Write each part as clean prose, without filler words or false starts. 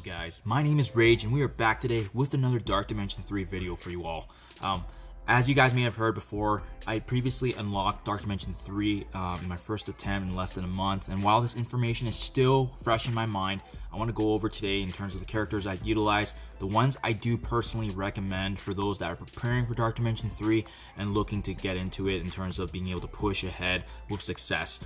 guys? My name is Rage and we are back today with another Dark Dimension 3 video for you all. As you guys may have heard before, I previously unlocked Dark Dimension 3 in my first attempt in less than a month, and while this information is still fresh in my mind, I want to go over today in terms of the characters I've utilized, the ones I do personally recommend for those that are preparing for Dark Dimension 3 and looking to get into it in terms of being able to push ahead with success.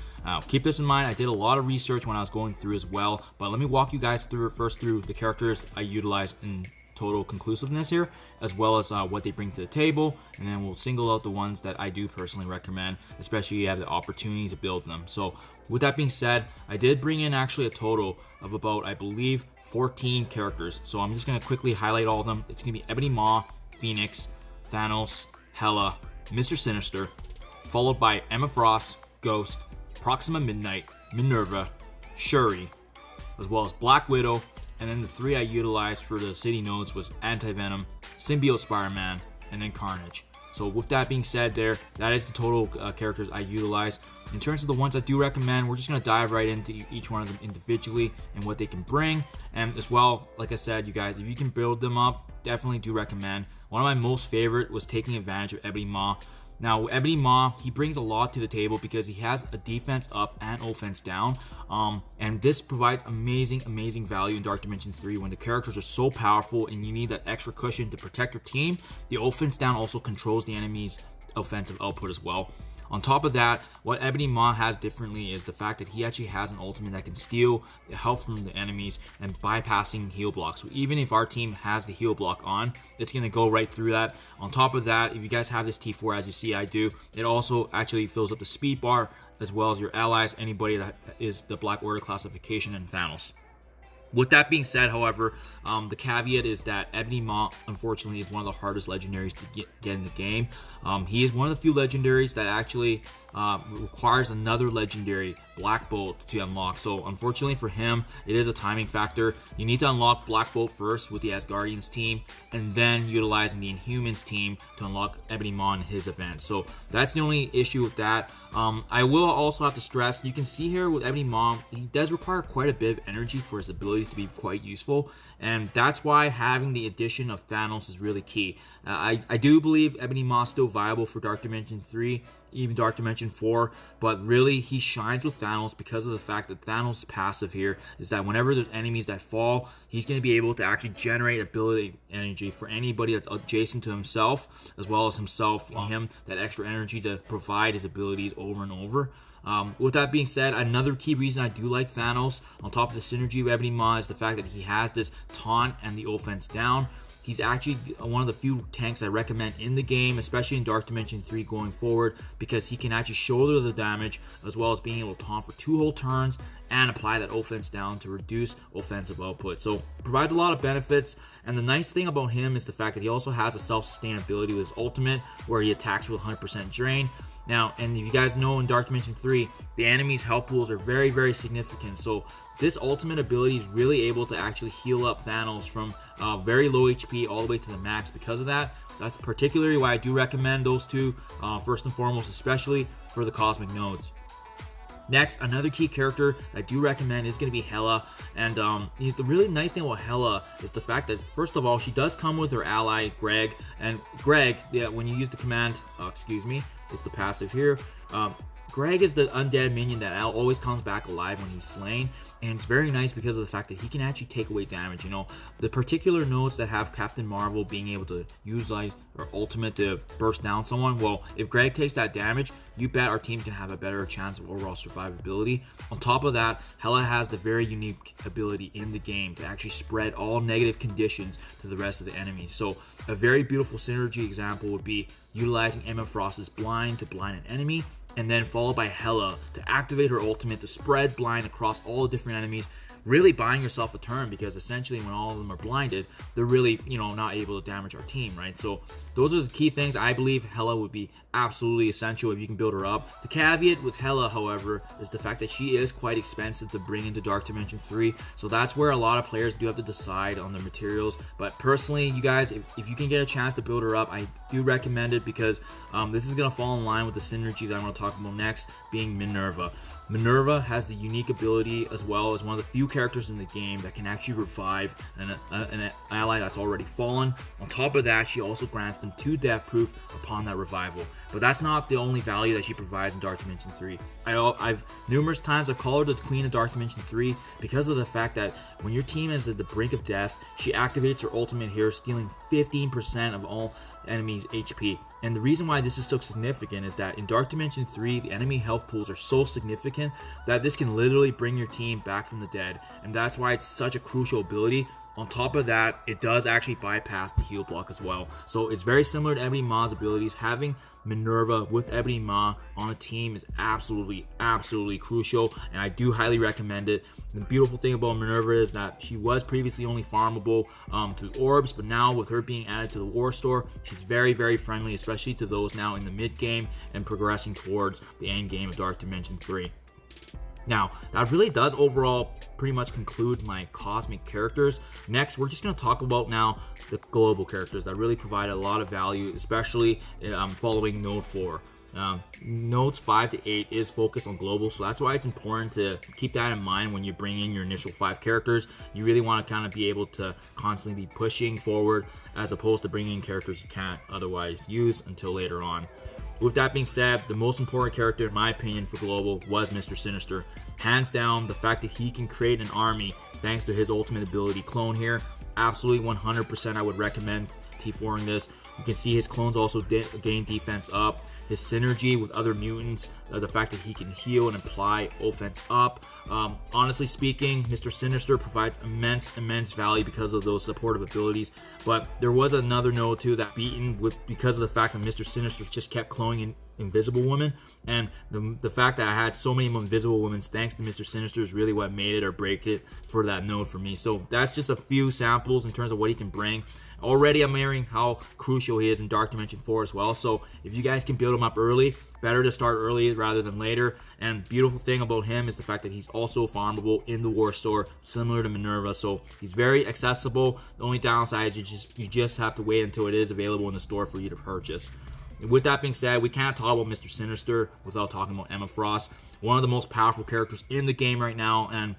Keep this in mind, I did a lot of research when I was going through as well, but let me walk you guys through the characters I utilized in total conclusiveness here, as well as what they bring to the table, and then we'll single out the ones that I do personally recommend, especially if you have the opportunity to build them. So with that being said, I did bring in actually a total of about, I believe, 14 characters. So I'm just going to quickly highlight all of them. It's going to be Ebony Maw, Phoenix, Thanos, Hela, Mr. Sinister, followed by Emma Frost, Ghost, Proxima Midnight, Minerva, Shuri, as well as Black Widow. And then the three I utilized for the city nodes was Anti-Venom, Symbiote Spider-Man, and then Carnage. So with that being said that is the total characters I utilized. In terms of the ones I do recommend, we're just going to dive right into each one of them individually and what they can bring. And as well, like I said, you guys, if you can build them up, definitely do recommend. One of my most favorite was taking advantage of Ebony Maw. Now, Ebony Maw, he brings a lot to the table because he has a defense up and offense down. And this provides amazing value in Dark Dimension 3 when the characters are so powerful and you need that extra cushion to protect your team. The offense down also controls the enemy's offensive output as well. On top of that, what Ebony Maw has differently is the fact that he actually has an ultimate that can steal the health from the enemies and bypassing heal blocks. So even if our team has the heal block on, it's going to go right through that. On top of that, if you guys have this T4, as you see I do, it also actually fills up the speed bar as well as your allies, anybody that is the Black Order classification, and Thanos. With that being said, however, the caveat is that Ebony Maw, unfortunately, is one of the hardest legendaries to get in the game. He is one of the few legendaries that actually requires another legendary, Black Bolt, to unlock. So unfortunately for him, it is a timing factor. You need to unlock Black Bolt first with the Asgardians team, and then utilizing the Inhumans team to unlock Ebony Maw in his event. So that's the only issue with that. I will also have to stress, you can see here with Ebony Maw, he does require quite a bit of energy for his abilities to be quite useful, and that's why having the addition of Thanos is really key. I do believe Ebony Maw is still viable for Dark Dimension 3, even Dark Dimension 4, but really he shines with Thanos because of the fact that Thanos' passive here is that whenever there's enemies that fall, he's going to be able to actually generate ability energy for anybody that's adjacent to himself, as well as himself and him, that extra energy to provide his abilities over and over. With that being said, another key reason I do like Thanos, on top of the synergy of Ebony Maw, is the fact that he has this taunt and the offense down. He's actually one of the few tanks I recommend in the game, especially in Dark Dimension 3 going forward, because he can actually shoulder the damage as well as being able to taunt for 2 whole turns and apply that offense down to reduce offensive output. So provides a lot of benefits, and the nice thing about him is the fact that he also has a self-sustainability with his ultimate where he attacks with 100% drain. Now, and if you guys know, in Dark Dimension 3, the enemy's health pools are very significant. So this ultimate ability is really able to actually heal up Thanos from very low HP all the way to the max. Because of that, that's particularly why I do recommend those two, first and foremost, especially for the Cosmic Nodes. Next, another key character I do recommend is going to be Hela. And the really nice thing about Hela is the fact that, first of all, she does come with her ally, Greg. And Greg, when you use the command, it's the passive here. Greg is the undead minion that always comes back alive when he's slain, and it's very nice because of the fact that he can actually take away damage. You know, the particular nodes that have Captain Marvel being able to use like her ultimate to burst down someone, well, if Greg takes that damage, you bet our team can have a better chance of overall survivability. On top of that, Hela has the very unique ability in the game to actually spread all negative conditions to the rest of the enemies. So a very beautiful synergy example would be utilizing Emma Frost's blind to blind an enemy, and then followed by Hela to activate her ultimate to spread blind across all the different enemies, really buying yourself a turn, because essentially when all of them are blinded, they're really, not able to damage our team, right? So those are the key things I believe Hela would be absolutely essential if you can build her up. The caveat with Hela, however, is the fact that she is quite expensive to bring into Dark Dimension 3, so that's where a lot of players do have to decide on their materials. But personally, you guys, if you can get a chance to build her up, I do recommend it, because this is going to fall in line with the synergy that I'm going to talk about next, being Minerva. Minerva has the unique ability, as well as one of the few characters in the game that can actually revive an ally that's already fallen. On top of that, she also grants them 2 death proof upon that revival. But that's not the only value that she provides in Dark Dimension 3. I've numerous times I've called her the Queen of Dark Dimension 3 because of the fact that when your team is at the brink of death, she activates her ultimate here, stealing 15% of all enemies' HP. And the reason why this is so significant is that in Dark Dimension 3, the enemy health pools are so significant that this can literally bring your team back from the dead, and that's why it's such a crucial ability. On top of that, it does actually bypass the heal block as well. So it's very similar to Ebony Maw's abilities. Having Minerva with Ebony Maw on a team is absolutely crucial, and I do highly recommend it. The beautiful thing about Minerva is that she was previously only farmable through orbs, but now with her being added to the War Store, she's very friendly, especially to those now in the mid game and progressing towards the end game of Dark Dimension 3. Now, that really does overall pretty much conclude my cosmic characters. Next, we're just going to talk about now the global characters that really provide a lot of value, especially following Node 4. Nodes 5 to 8 is focused on global, so that's why it's important to keep that in mind when you bring in your initial 5 characters. You really want to kind of be able to constantly be pushing forward as opposed to bringing in characters you can't otherwise use until later on. With that being said, the most important character in my opinion for global was Mr. Sinister. Hands down, the fact that he can create an army thanks to his ultimate ability clone here, absolutely 100% I would recommend T4ing this. You can see his clones also gain defense up, his synergy with other mutants, the fact that he can heal and apply offense up. Honestly speaking, Mr. Sinister provides immense value because of those supportive abilities, but there was another node too that beaten because of the fact that Mr. Sinister just kept cloning in Invisible Woman, and the fact that I had so many Invisible Women thanks to Mr. Sinister is really what made it or break it for that node for me. So that's just a few samples in terms of what he can bring. Already I'm hearing how crucial he is in Dark Dimension 4 as well, so if you guys can build him up early, better to start early rather than later. And beautiful thing about him is the fact that he's also farmable in the War Store, similar to Minerva, so he's very accessible. The only downside is you just have to wait until it is available in the store for you to purchase. With that being said, we can't talk about Mr. Sinister without talking about Emma Frost, one of the most powerful characters in the game right now, and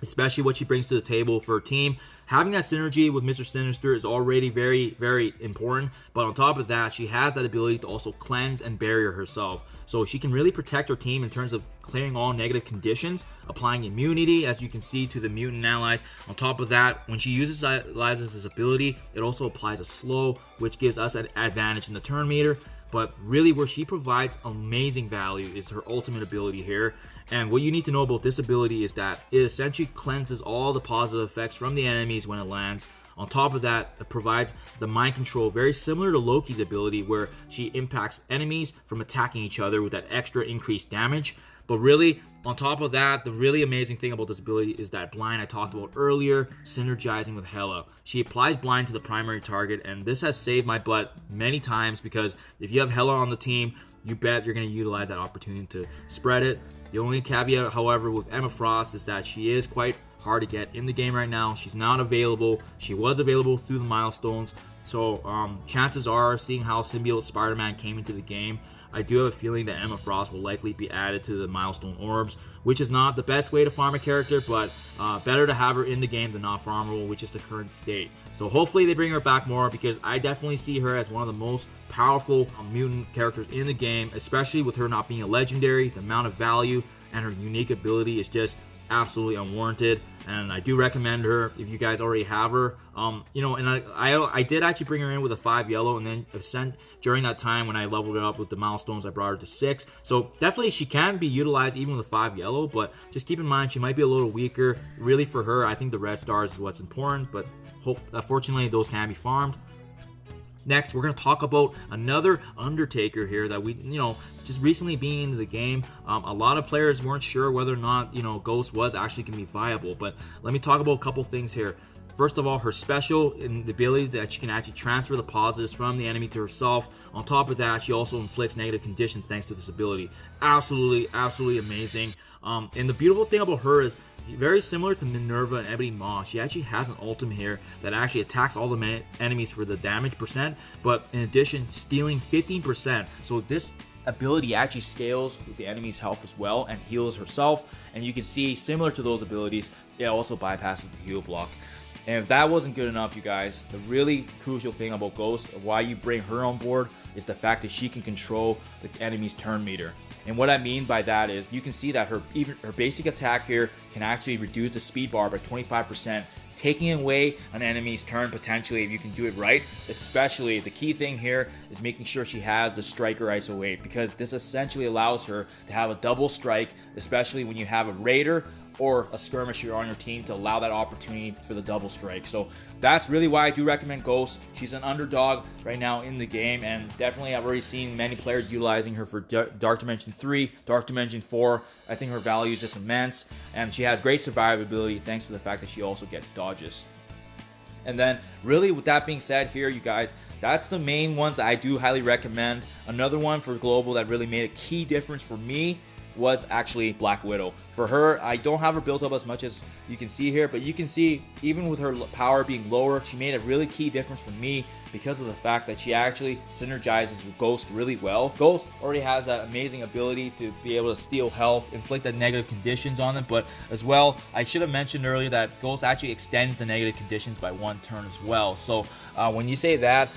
especially what she brings to the table for a team. Having that synergy with Mr. Sinister is already very important, but on top of that, she has that ability to also cleanse and barrier herself. So she can really protect her team in terms of clearing all negative conditions, applying immunity, as you can see, to the mutant allies. On top of that, when she utilizes this ability, it also applies a slow, which gives us an advantage in the turn meter. But really where she provides amazing value is her ultimate ability here. And what you need to know about this ability is that it essentially cleanses all the positive effects from the enemies when it lands. On top of that, it provides the mind control, very similar to Loki's ability, where she impacts enemies from attacking each other with that extra increased damage. But really, on top of that, the really amazing thing about this ability is that blind I talked about earlier, synergizing with Hela. She applies blind to the primary target, and this has saved my butt many times because if you have Hela on the team, you bet you're going to utilize that opportunity to spread it. The only caveat, however, with Emma Frost is that she is quite hard to get in the game right now. She's not available. She was available through the milestones. So chances are, seeing how Symbiote Spider-Man came into the game, I do have a feeling that Emma Frost will likely be added to the milestone orbs, which is not the best way to farm a character, but better to have her in the game than not farmable, which is the current state. So hopefully they bring her back more, because I definitely see her as one of the most powerful mutant characters in the game, especially with her not being a legendary. The amount of value and her unique ability is just absolutely unwarranted, and I do recommend her if you guys already have her. You know, and I did actually bring her in with a 5 yellow, and then during that time when I leveled her up with the milestones, I brought her to 6. So definitely she can be utilized even with a 5 yellow, but just keep in mind she might be a little weaker. Really for her, I think the red stars is what's important, but fortunately those can be farmed. Next, we're going to talk about another Undertaker here that we, just recently being into the game, a lot of players weren't sure whether or not, Ghost was actually going to be viable. But let me talk about a couple things here. First of all, her special in the ability that she can actually transfer the positives from the enemy to herself. On top of that, she also inflicts negative conditions thanks to this ability. Absolutely amazing. And the beautiful thing about her is, very similar to Minerva and Ebony Maw, she actually has an ultimate here that actually attacks all the enemies for the damage percent, but in addition, stealing 15%. So this ability actually scales with the enemy's health as well and heals herself. And you can see, similar to those abilities, it also bypasses the heal block. And if that wasn't good enough, you guys, the really crucial thing about Ghost, why you bring her on board, is the fact that she can control the enemy's turn meter. And what I mean by that is you can see that her basic attack here can actually reduce the speed bar by 25%, taking away an enemy's turn potentially if you can do it right. Especially the key thing here is making sure she has the striker ISO 8, because this essentially allows her to have a double strike, especially when you have a raider or a skirmisher on your team, to allow that opportunity for the double strike. So that's really why I do recommend Ghost. She's an underdog right now in the game, and definitely I've already seen many players utilizing her for Dark Dimension 3, Dark Dimension 4. I think her value is just immense, and she has great survivability thanks to the fact that she also gets dodges. And then really, with that being said here, you guys, that's the main ones I do highly recommend. Another one for global that really made a key difference for me was actually Black Widow. For her, I don't have her built up as much as you can see here, but you can see even with her power being lower, she made a really key difference for me because of the fact that she actually synergizes with Ghost really well. Ghost already has that amazing ability to be able to steal health, inflict that negative conditions on them, but as well, I should have mentioned earlier that Ghost actually extends the negative conditions by 1 turn as well. So when you say that,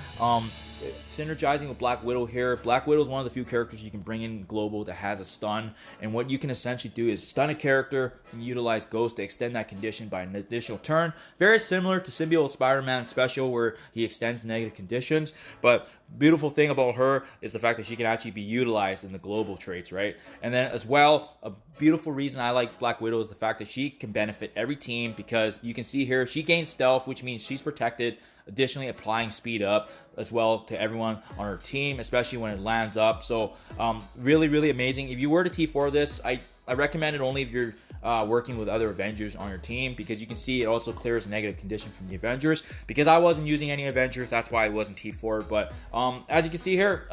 synergizing with Black Widow here, Black Widow is one of the few characters you can bring in global that has a stun, and what you can essentially do is stun a character and utilize Ghost to extend that condition by an additional turn. Very similar to Symbiote Spider-Man special where he extends the negative conditions, but beautiful thing about her is the fact that she can actually be utilized in the global traits, right? And then as well, a beautiful reason I like Black Widow is the fact that she can benefit every team, because you can see here she gains stealth, which means she's protected, additionally applying speed up as well to everyone on her team, especially when it lands up. So really amazing. If you were to T4 this, I recommend it only if you're working with other Avengers on your team, because you can see it also clears a negative condition from the Avengers. Because I wasn't using any Avengers, that's why I wasn't T4. But as you can see here,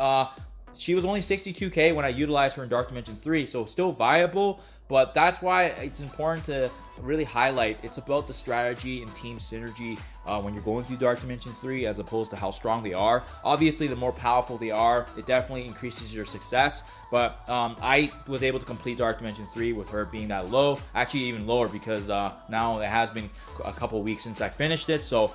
she was only 62k when I utilized her in Dark Dimension 3, so still viable. But that's why it's important to really highlight it's about the strategy and team synergy when you're going through Dark Dimension 3, as opposed to how strong they are. Obviously, the more powerful they are, it definitely increases your success. But I was able to complete Dark Dimension 3 with her being that low. Actually, even lower, because now it has been a couple weeks since I finished it. So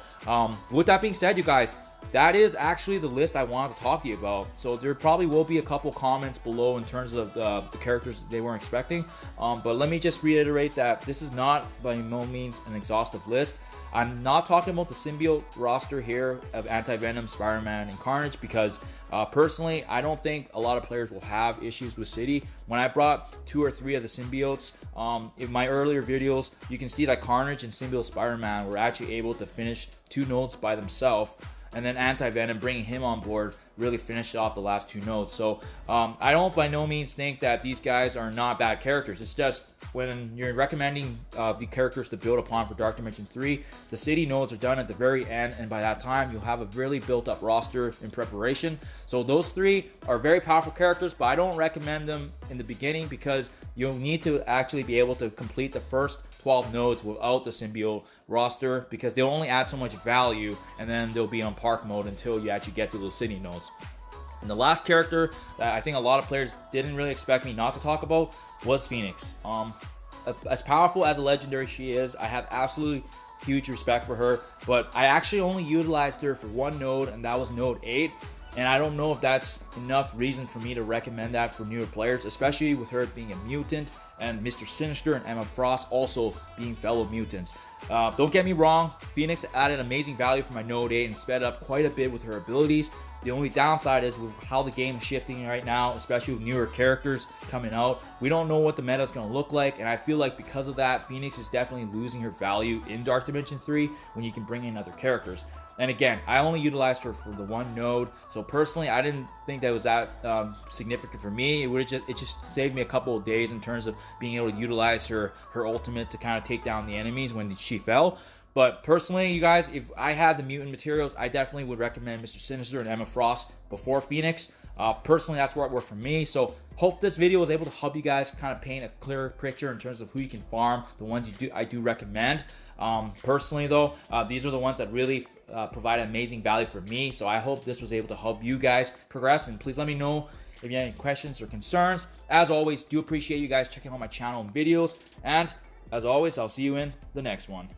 with that being said, you guys, that is actually the list I wanted to talk to you about. So there probably will be a couple comments below in terms of the characters they weren't expecting. But let me just reiterate that this is not by no means an exhaustive list. I'm not talking about the symbiote roster here of Anti-Venom, Spider-Man, and Carnage, because personally, I don't think a lot of players will have issues with City. When I brought 2 or 3 of the symbiotes, in my earlier videos, you can see that Carnage and Symbiote Spider-Man were actually able to finish 2 nodes by themselves. And then Anti-Venom, bringing him on board, really finished off the last 2 nodes. So I don't by no means think that these guys are not bad characters. It's just when you're recommending the characters to build upon for Dark Dimension 3, the city nodes are done at the very end, and by that time you'll have a really built up roster in preparation. So those 3 are very powerful characters, but I don't recommend them in the beginning, because you'll need to actually be able to complete the first 12 nodes without the symbiote roster, because they'll only add so much value, and then they'll be on park mode until you actually get to those city nodes. And the last character that I think a lot of players didn't really expect me not to talk about was Phoenix. As powerful as a legendary she is, I have absolutely huge respect for her, but I actually only utilized her for 1 node, and that was node 8. And I don't know if that's enough reason for me to recommend that for newer players, especially with her being a mutant and Mr. Sinister and Emma Frost also being fellow mutants. Don't get me wrong, Phoenix added amazing value for my node 8 and sped up quite a bit with her abilities. The only downside is with how the game is shifting right now, especially with newer characters coming out. We don't know what the meta is going to look like, and I feel like because of that, Phoenix is definitely losing her value in Dark Dimension 3 when you can bring in other characters. And again, I only utilized her for the 1 node, so personally, I didn't think that was that significant for me. It just saved me a couple of days in terms of being able to utilize her ultimate to kind of take down the enemies when she fell. But personally, you guys, if I had the mutant materials, I definitely would recommend Mr. Sinister and Emma Frost before Phoenix. Personally, that's where it worked for me. So hope this video was able to help you guys kind of paint a clearer picture in terms of who you can farm, the ones I do recommend. Personally though, these are the ones that really provide amazing value for me. So I hope this was able to help you guys progress. And please let me know if you have any questions or concerns. As always, do appreciate you guys checking out my channel and videos. And as always, I'll see you in the next one.